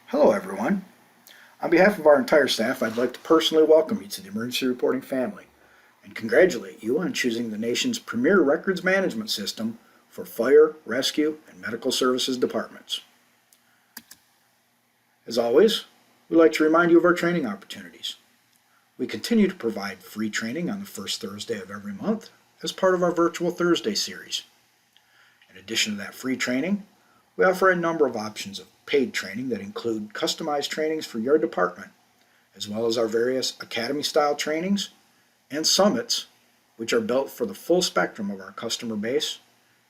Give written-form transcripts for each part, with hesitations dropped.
Hello everyone. On behalf of our entire staff, I'd like to personally welcome you to the Emergency Reporting family and congratulate you on choosing the nation's premier records management system for fire, rescue, and medical services departments. As always, we'd like to remind you of our training opportunities. We continue to provide free training on the first Thursday of every month as part of our Virtual Thursday series. In addition to that free training, we offer a number of options of paid training that include customized trainings for your department, as well as our various academy-style trainings and summits, which are built for the full spectrum of our customer base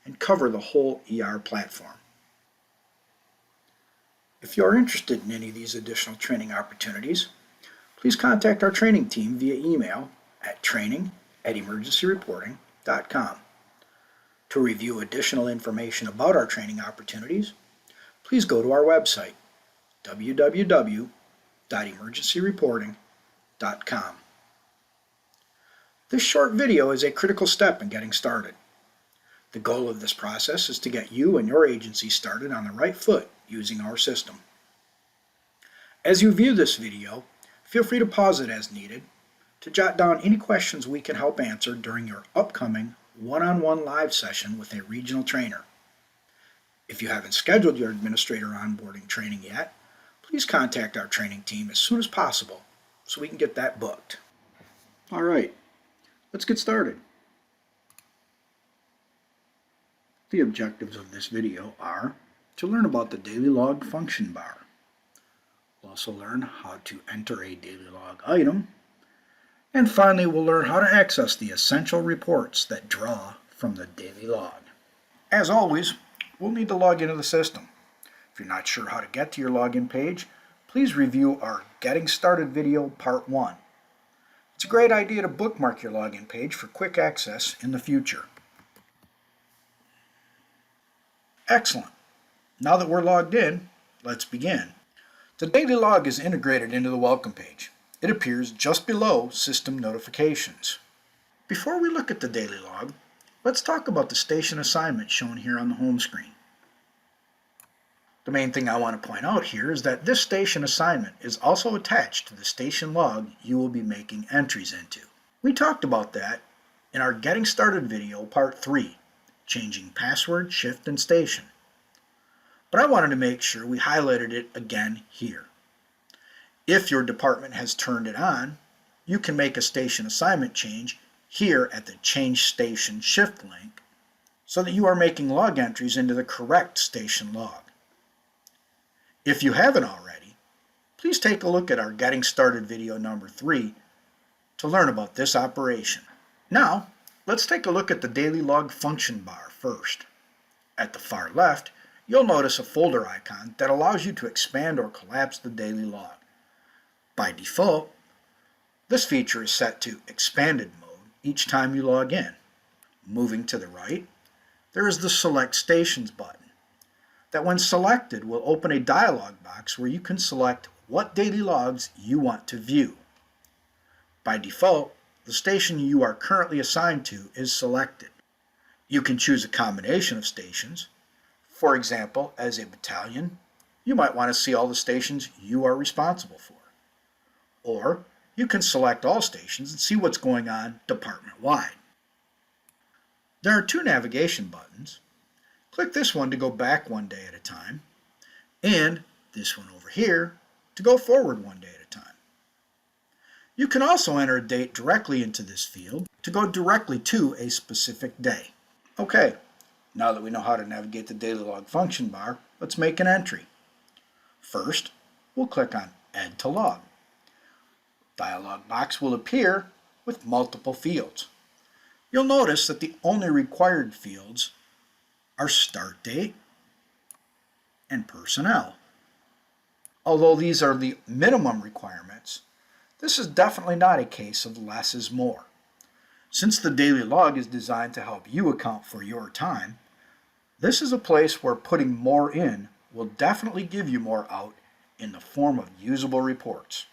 and cover the whole ER platform. If you are interested in any of these additional training opportunities, please contact our training team via email at training@emergencyreporting.com. To review additional information about our training opportunities, please go to our website, www.emergencyreporting.com. This short video is a critical step in getting started. The goal of this process is to get you and your agency started on the right foot using our system. As you view this video, feel free to pause it as needed to jot down any questions we can help answer during your upcoming one-on-one live session with a regional trainer. If you haven't scheduled your administrator onboarding training yet, please contact our training team as soon as possible so we can get that booked. All right, let's get started. The objectives of this video are to learn about the daily log function bar. We'll also learn how to enter a daily log item. And finally, we'll learn how to access the essential reports that draw from the daily log. As always, we'll need to log into the system. If you're not sure how to get to your login page, please review our Getting Started video Part 1. It's a great idea to bookmark your login page for quick access in the future. Excellent. Now that we're logged in, let's begin. The daily log is integrated into the welcome page. It appears just below System Notifications. Before we look at the daily log, let's talk about the station assignment shown here on the home screen. The main thing I want to point out here is that this station assignment is also attached to the station log you will be making entries into. We talked about that in our Getting Started video Part 3, Changing Password, Shift, and Station. But I wanted to make sure we highlighted it again here. If your department has turned it on, you can make a station assignment change here at the Change Station Shift link so that you are making log entries into the correct station log. If you haven't already, please take a look at our Getting Started video number 3 to learn about this operation. Now, let's take a look at the daily log function bar first. At the far left, you'll notice a folder icon that allows you to expand or collapse the daily log. By default, this feature is set to expanded mode each time you log in. Moving to the right, there is the Select Stations button that when selected will open a dialog box where you can select what daily logs you want to view. By default, the station you are currently assigned to is selected. You can choose a combination of stations. For example, as a battalion, you might want to see all the stations you are responsible for. Or you can select all stations and see what's going on department-wide. There are two navigation buttons. Click this one to go back one day at a time, and this one over here to go forward one day at a time. You can also enter a date directly into this field to go directly to a specific day. Okay, now that we know how to navigate the daily log function bar, let's make an entry. First, we'll click on Add to Log. Dialog box will appear with multiple fields. You'll notice that the only required fields are start date and personnel. Although these are the minimum requirements, this is definitely not a case of less is more. Since the daily log is designed to help you account for your time, this is a place where putting more in will definitely give you more out in the form of usable reports.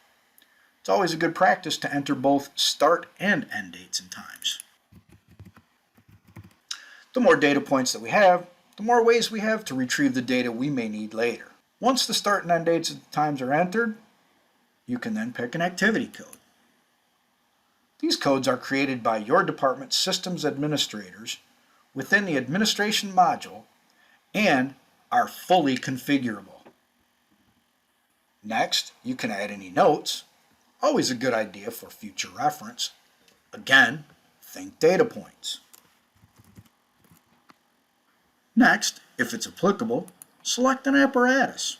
It's always a good practice to enter both start and end dates and times. The more data points that we have, the more ways we have to retrieve the data we may need later. Once the start and end dates and times are entered, you can then pick an activity code. These codes are created by your department's systems administrators within the administration module and are fully configurable. Next, you can add any notes, always a good idea for future reference. Again, think data points. Next, if it's applicable, select an apparatus.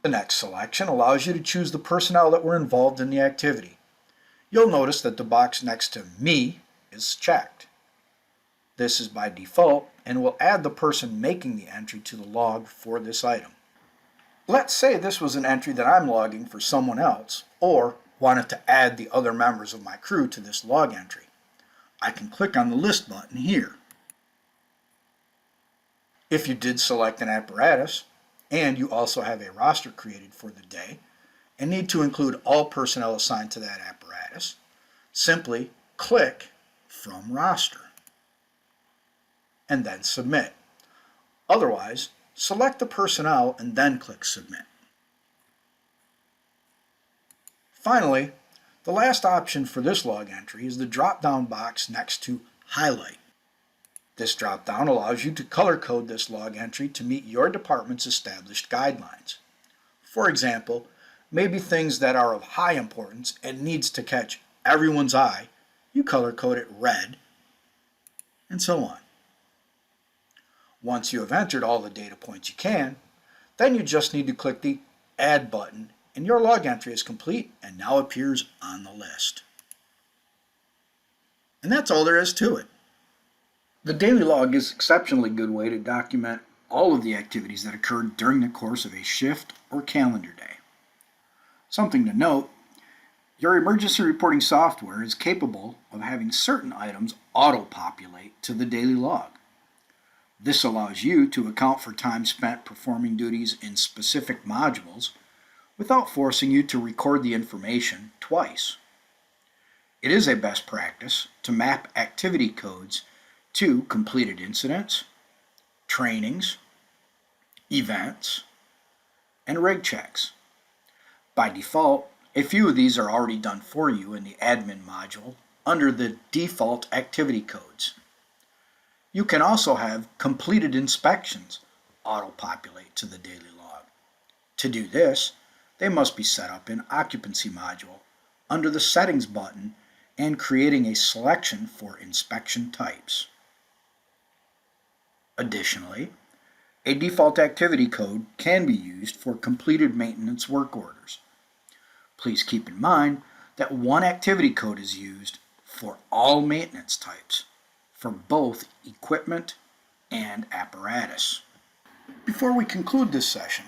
The next selection allows you to choose the personnel that were involved in the activity. You'll notice that the box next to Me is checked. This is by default and will add the person making the entry to the log for this item. Let's say this was an entry that I'm logging for someone else, or wanted to add the other members of my crew to this log entry. I can click on the List button here. If you did select an apparatus, and you also have a roster created for the day, and need to include all personnel assigned to that apparatus, simply click From Roster, and then Submit. Otherwise, select the personnel and then click Submit. Finally, the last option for this log entry is the drop-down box next to Highlight. This drop-down allows you to color code this log entry to meet your department's established guidelines. For example, maybe things that are of high importance and needs to catch everyone's eye, you color code it red, and so on. Once you have entered all the data points you can, then you just need to click the Add button and your log entry is complete and now appears on the list. And that's all there is to it. The daily log is an exceptionally good way to document all of the activities that occurred during the course of a shift or calendar day. Something to note, your emergency reporting software is capable of having certain items auto-populate to the daily log. This allows you to account for time spent performing duties in specific modules without forcing you to record the information twice. It is a best practice to map activity codes to completed incidents, trainings, events, and rig checks. By default, a few of these are already done for you in the admin module under the default activity codes. You can also have completed inspections auto-populate to the daily log. To do this, they must be set up in Occupancy module under the Settings button and creating a selection for inspection types. Additionally, a default activity code can be used for completed maintenance work orders. Please keep in mind that one activity code is used for all maintenance types, for both equipment and apparatus. Before we conclude this session,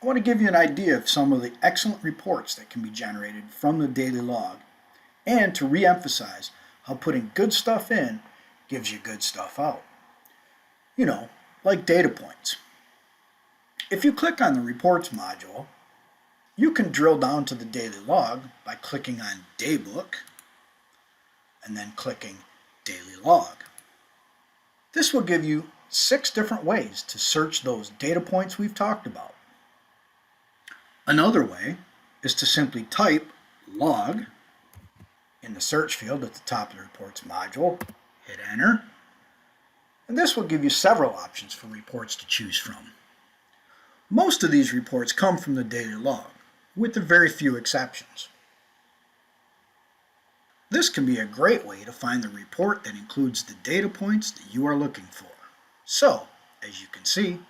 I want to give you an idea of some of the excellent reports that can be generated from the daily log, and to re-emphasize how putting good stuff in gives you good stuff out. You know, like data points. If you click on the Reports module, you can drill down to the daily log by clicking on Daybook and then clicking Daily Log. This will give you 6 different ways to search those data points we've talked about. Another way is to simply type log in the search field at the top of the Reports module, hit enter, and this will give you several options for reports to choose from. Most of these reports come from the daily log, with a very few exceptions. This can be a great way to find the report that includes the data points that you are looking for. So, as you can see,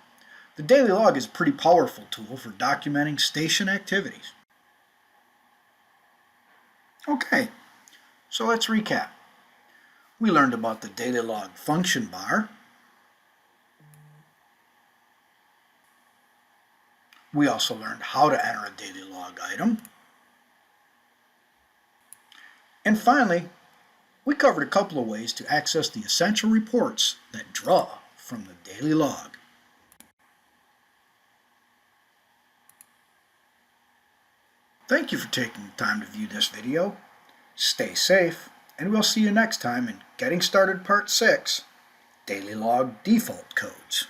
the daily log is a pretty powerful tool for documenting station activities. Okay, so let's recap. We learned about the daily log function bar. We also learned how to enter a daily log item. And finally, we covered a couple of ways to access the essential reports that draw from the daily log. Thank you for taking the time to view this video. Stay safe, and we'll see you next time in Getting Started Part 6, Daily Log Default Codes.